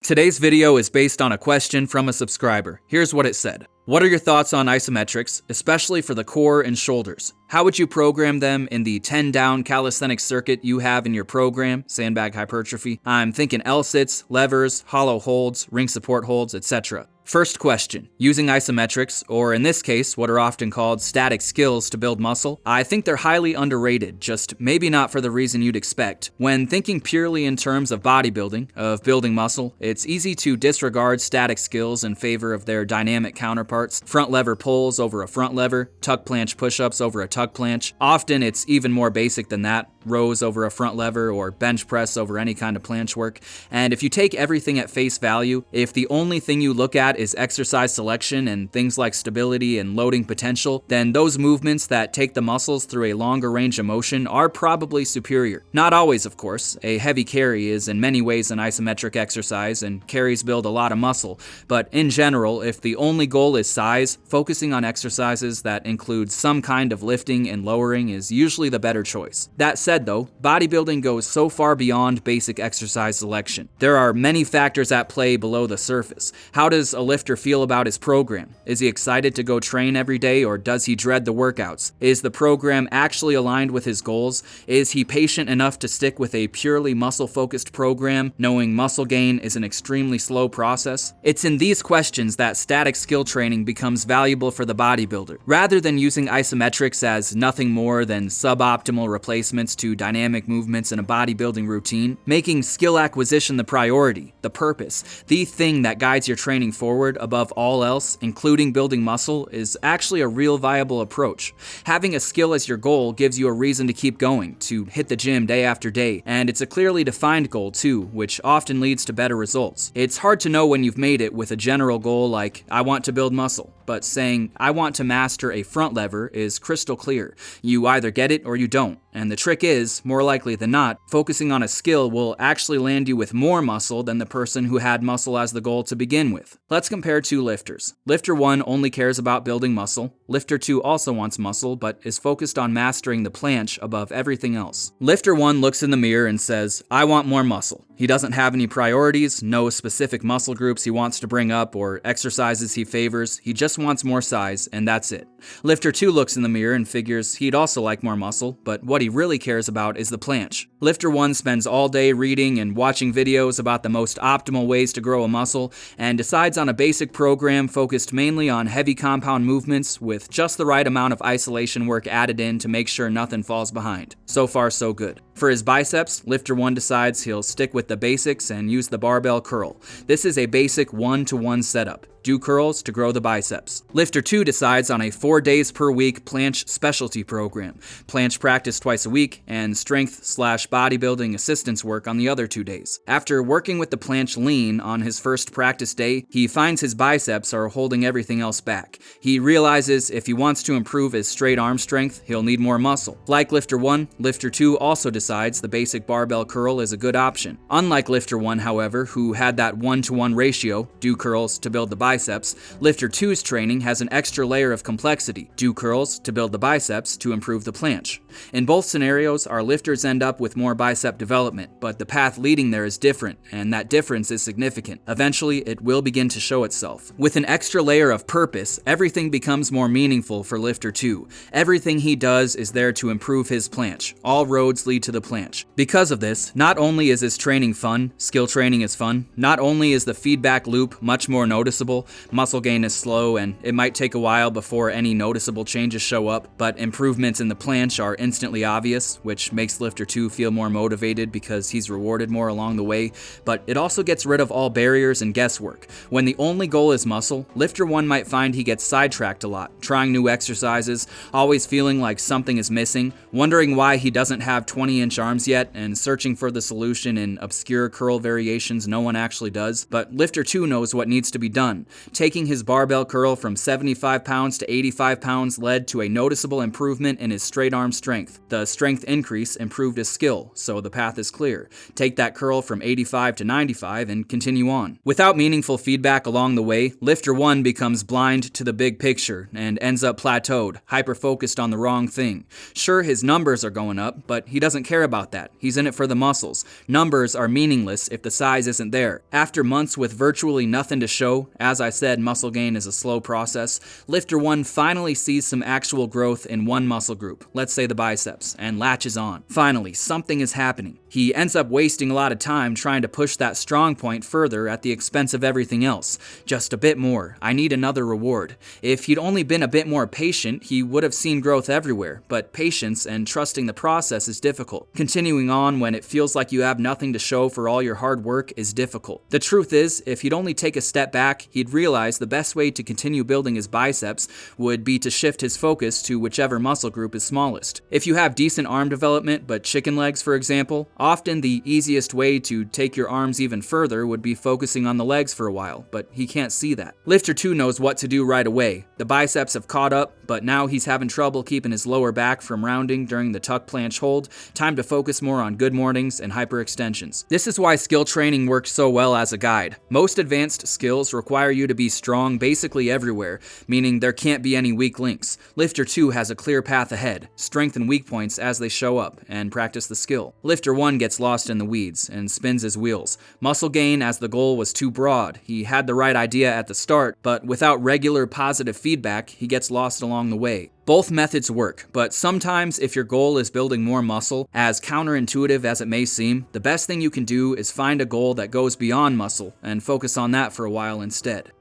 Today's video is based on a question from a subscriber. Here's what it said. What are your thoughts on isometrics, especially for the core and shoulders? How would you program them in the 10-down calisthenics circuit you have in your program, Sandbag hypertrophy? I'm thinking L-sits, levers, hollow holds, ring support holds, etc. First question, using isometrics, or in this case, what are often called static skills to build muscle, I think they're highly underrated, just maybe not for the reason you'd expect. When thinking purely in terms of bodybuilding, of building muscle, it's easy to disregard static skills in favor of their dynamic counterparts, front lever pulls over a front lever, tuck planche push-ups over a tuck planche. Often it's even more basic than that, rows over a front lever or bench press over any kind of planche work. And if you take everything at face value, if the only thing you look at is exercise selection and things like stability and loading potential, then those movements that take the muscles through a longer range of motion are probably superior. Not always, of course. A heavy carry is in many ways an isometric exercise, and carries build a lot of muscle. But in general, if the only goal is size, focusing on exercises that include some kind of lifting and lowering is usually the better choice. That said though, bodybuilding goes so far beyond basic exercise selection. There are many factors at play below the surface. How does a lifter feel about his program? Is he excited to go train every day, or does he dread the workouts? Is the program actually aligned with his goals? Is he patient enough to stick with a purely muscle-focused program, knowing muscle gain is an extremely slow process? It's in these questions that static skill training becomes valuable for the bodybuilder. Rather than using isometrics as nothing more than suboptimal replacements to dynamic movements in a bodybuilding routine, making skill acquisition the priority, the purpose, the thing that guides your training forward above all else, including building muscle, is actually a real viable approach. Having a skill as your goal gives you a reason to keep going, to hit the gym day after day, and it's a clearly defined goal too, which often leads to better results. It's hard to know when you've made it with a general goal like, I want to build muscle, but saying, I want to master a front lever is crystal clear. You either get it or you don't. And the trick is, more likely than not, focusing on a skill will actually land you with more muscle than the person who had muscle as the goal to begin with. Let's compare two lifters. Lifter 1 only cares about building muscle. Lifter 2 also wants muscle, but is focused on mastering the planche above everything else. Lifter 1 looks in the mirror and says, I want more muscle. He doesn't have any priorities, no specific muscle groups he wants to bring up or exercises he favors. He just wants more size, and that's it. Lifter 2 looks in the mirror and figures he'd also like more muscle, but what he really cares about is the planche. Lifter 1 spends all day reading and watching videos about the most optimal ways to grow a muscle, and decides on a basic program focused mainly on heavy compound movements with just the right amount of isolation work added in to make sure nothing falls behind. So far, so good. For his biceps, Lifter 1 decides he'll stick with the basics and use the barbell curl. This is a basic 1-to-1 setup. Do curls to grow the biceps. Lifter 2 decides on a 4 days per week planche specialty program, planche practice twice a week, and strength/bodybuilding assistance work on the other 2 days. After working with the planche lean on his first practice day, he finds his biceps are holding everything else back. He realizes if he wants to improve his straight arm strength, he'll need more muscle. Like Lifter 1, Lifter 2 also decides the basic barbell curl is a good option. Unlike Lifter 1, however, who had that 1-to-1 ratio, do curls to build the biceps, Lifter 2's training has an extra layer of complexity, do curls to build the biceps to improve the planche. In both scenarios, our lifters end up with more bicep development, but the path leading there is different, and that difference is significant. Eventually, it will begin to show itself. With an extra layer of purpose, everything becomes more meaningful for Lifter 2. Everything he does is there to improve his planche. All roads lead to the planche. Because of this, not only is his training fun, skill training is fun, not only is the feedback loop much more noticeable, muscle gain is slow, and it might take a while before any noticeable changes show up, but improvements in the planche are instantly obvious, which makes Lifter 2 feel more motivated because he's rewarded more along the way, but it also gets rid of all barriers and guesswork. When the only goal is muscle, Lifter 1 might find he gets sidetracked a lot, trying new exercises, always feeling like something is missing, wondering why he doesn't have 20-inch arms yet, and searching for the solution in obscure curl variations no one actually does. But Lifter 2 knows what needs to be done. Taking his barbell curl from 75 pounds to 85 pounds led to a noticeable improvement in his straight arm strength. The strength increase improved his skill, so the path is clear. Take that curl from 85 to 95 and continue on. Without meaningful feedback along the way, Lifter 1 becomes blind to the big picture and ends up plateaued, hyper-focused on the wrong thing. Sure, his numbers are going up, but he doesn't care about that. He's in it for the muscles. Numbers are meaningless if the size isn't there. After months with virtually nothing to show, as I said, muscle gain is a slow process, Lifter 1 finally sees some actual growth in one muscle group, let's say the biceps, and latches on. Finally, something is happening. He ends up wasting a lot of time trying to push that strong point further at the expense of everything else. Just a bit more. I need another reward. If he'd only been a bit more patient, he would have seen growth everywhere, but patience and trusting the process is difficult. Continuing on when it feels like you have nothing to show for all your hard work is difficult. The truth is, if he'd only take a step back, he'd realize the best way to continue building his biceps would be to shift his focus to whichever muscle group is smallest. If you have decent arm development but chicken legs, for example, often the easiest way to take your arms even further would be focusing on the legs for a while, but he can't see that. Lifter 2 knows what to do right away. The biceps have caught up, but now he's having trouble keeping his lower back from rounding during the tuck planche hold. Time to focus more on good mornings and hyperextensions. This is why skill training works so well as a guide. Most advanced skills require you to be strong basically everywhere, meaning there can't be any weak links. Lifter 2 has a clear path ahead. Strengthen weak points as they show up, and practice the skill. Lifter 1 gets lost in the weeds and spins his wheels. Muscle gain as the goal was too broad. He had the right idea at the start, but without regular positive feedback, he gets lost along the way. Both methods work, but sometimes if your goal is building more muscle, as counterintuitive as it may seem, the best thing you can do is find a goal that goes beyond muscle and focus on that for a while instead.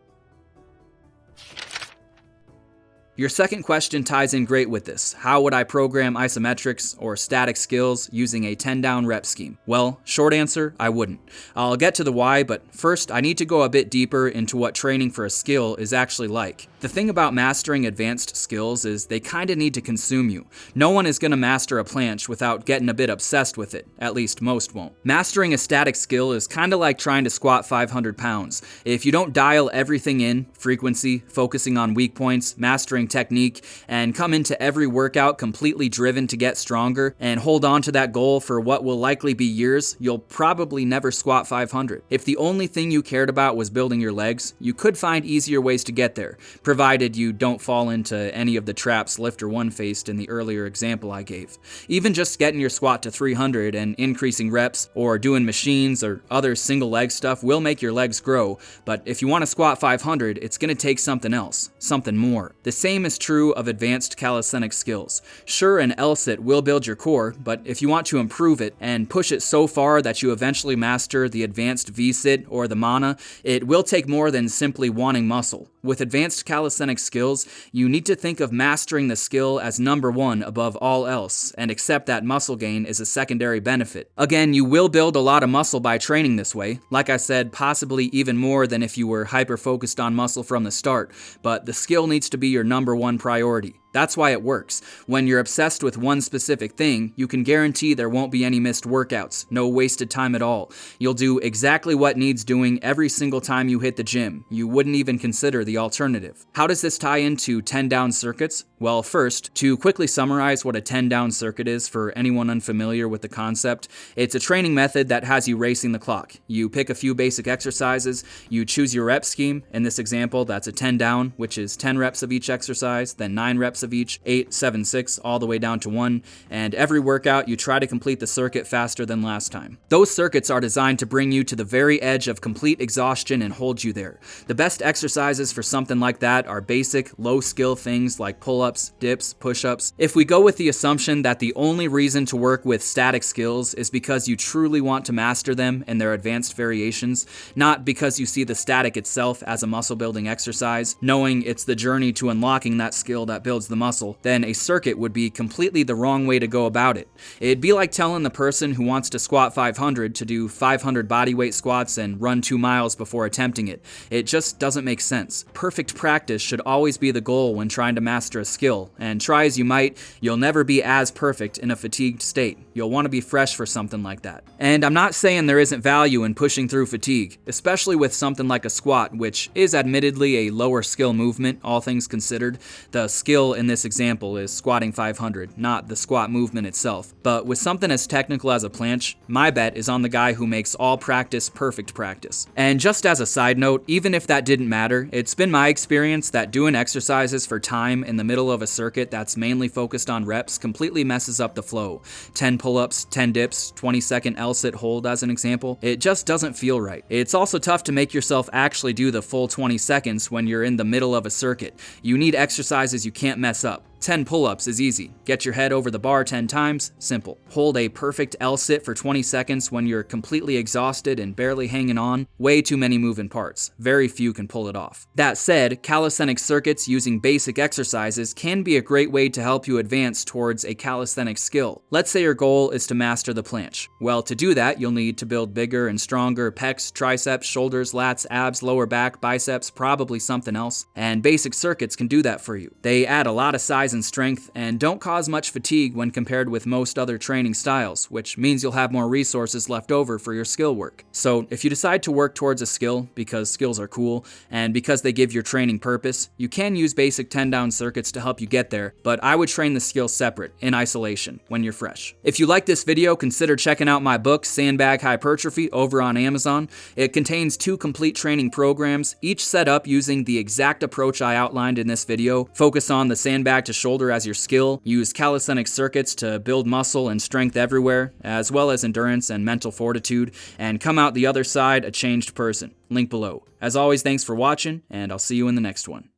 Your second question ties in great with this. How would I program isometrics or static skills using a 10-down rep scheme? Well, short answer, I wouldn't. I'll get to the why, but first I need to go a bit deeper into what training for a skill is actually like. The thing about mastering advanced skills is they kinda need to consume you. No one is gonna master a planche without getting a bit obsessed with it, at least most won't. Mastering a static skill is kinda like trying to squat 500 pounds. If you don't dial everything in, frequency, focusing on weak points, mastering technique, and come into every workout completely driven to get stronger and hold on to that goal for what will likely be years, you'll probably never squat 500. If the only thing you cared about was building your legs, you could find easier ways to get there, provided you don't fall into any of the traps Lifter 1 faced in the earlier example I gave. Even just getting your squat to 300 and increasing reps, or doing machines or other single leg stuff will make your legs grow, but if you want to squat 500, it's going to take something else, something more. The same is true of advanced calisthenics skills. Sure, an L-sit will build your core, but if you want to improve it and push it so far that you eventually master the advanced V-sit or the mana, it will take more than simply wanting muscle. With advanced calisthenics skills, you need to think of mastering the skill as number one above all else, and accept that muscle gain is a secondary benefit. Again, you will build a lot of muscle by training this way. Like I said, possibly even more than if you were hyper-focused on muscle from the start, but the skill needs to be your number one priority. That's why it works. When you're obsessed with one specific thing, you can guarantee there won't be any missed workouts, no wasted time at all. You'll do exactly what needs doing every single time you hit the gym. You wouldn't even consider the alternative. How does this tie into 10-down circuits? Well, first, to quickly summarize what a 10-down circuit is for anyone unfamiliar with the concept, it's a training method that has you racing the clock. You pick a few basic exercises, you choose your rep scheme. In this example, that's a 10-down, which is 10 reps of each exercise, then 9 reps of each, 8, 7, 6, all the way down to 1, and every workout you try to complete the circuit faster than last time. Those circuits are designed to bring you to the very edge of complete exhaustion and hold you there. The best exercises for something like that are basic, low-skill things like pull-ups, dips, push-ups. If we go with the assumption that the only reason to work with static skills is because you truly want to master them and their advanced variations, not because you see the static itself as a muscle-building exercise, knowing it's the journey to unlocking that skill that builds builds the muscle, then a circuit would be completely the wrong way to go about it. It'd be like telling the person who wants to squat 500 to do 500 bodyweight squats and run 2 miles before attempting it. It just doesn't make sense. Perfect practice should always be the goal when trying to master a skill, and try as you might, you'll never be as perfect in a fatigued state. You'll want to be fresh for something like that. And I'm not saying there isn't value in pushing through fatigue, especially with something like a squat, which is admittedly a lower skill movement, all things considered. The skill in this example is squatting 500, not the squat movement itself. But with something as technical as a planche, my bet is on the guy who makes all practice perfect practice. And just as a side note, even if that didn't matter, it's been my experience that doing exercises for time in the middle of a circuit that's mainly focused on reps completely messes up the flow. 10 pull-ups, 10 dips, 20-second L-sit hold as an example. It just doesn't feel right. It's also tough to make yourself actually do the full 20 seconds when you're in the middle of a circuit. You need exercises you can't mess up. 10 pull-ups is easy. Get your head over the bar 10 times, simple. Hold a perfect L-sit for 20 seconds when you're completely exhausted and barely hanging on. Way too many moving parts. Very few can pull it off. That said, calisthenic circuits using basic exercises can be a great way to help you advance towards a calisthenic skill. Let's say your goal is to master the planche. Well, to do that, you'll need to build bigger and stronger pecs, triceps, shoulders, lats, abs, lower back, biceps, probably something else. And basic circuits can do that for you. They add a lot of size and strength and don't cause much fatigue when compared with most other training styles, which means you'll have more resources left over for your skill work. So if you decide to work towards a skill because skills are cool and because they give your training purpose, you can use basic 10-down circuits to help you get there, but I would train the skill separate, in isolation, when you're fresh. If you like this video, consider checking out my book, Sandbag Hypertrophy, over on Amazon. It contains 2 complete training programs, each set up using the exact approach I outlined in this video. Focus on the sandbag to shoulder as your skill, use calisthenic circuits to build muscle and strength everywhere, as well as endurance and mental fortitude, and come out the other side a changed person. Link below. As always, thanks for watching, and I'll see you in the next one.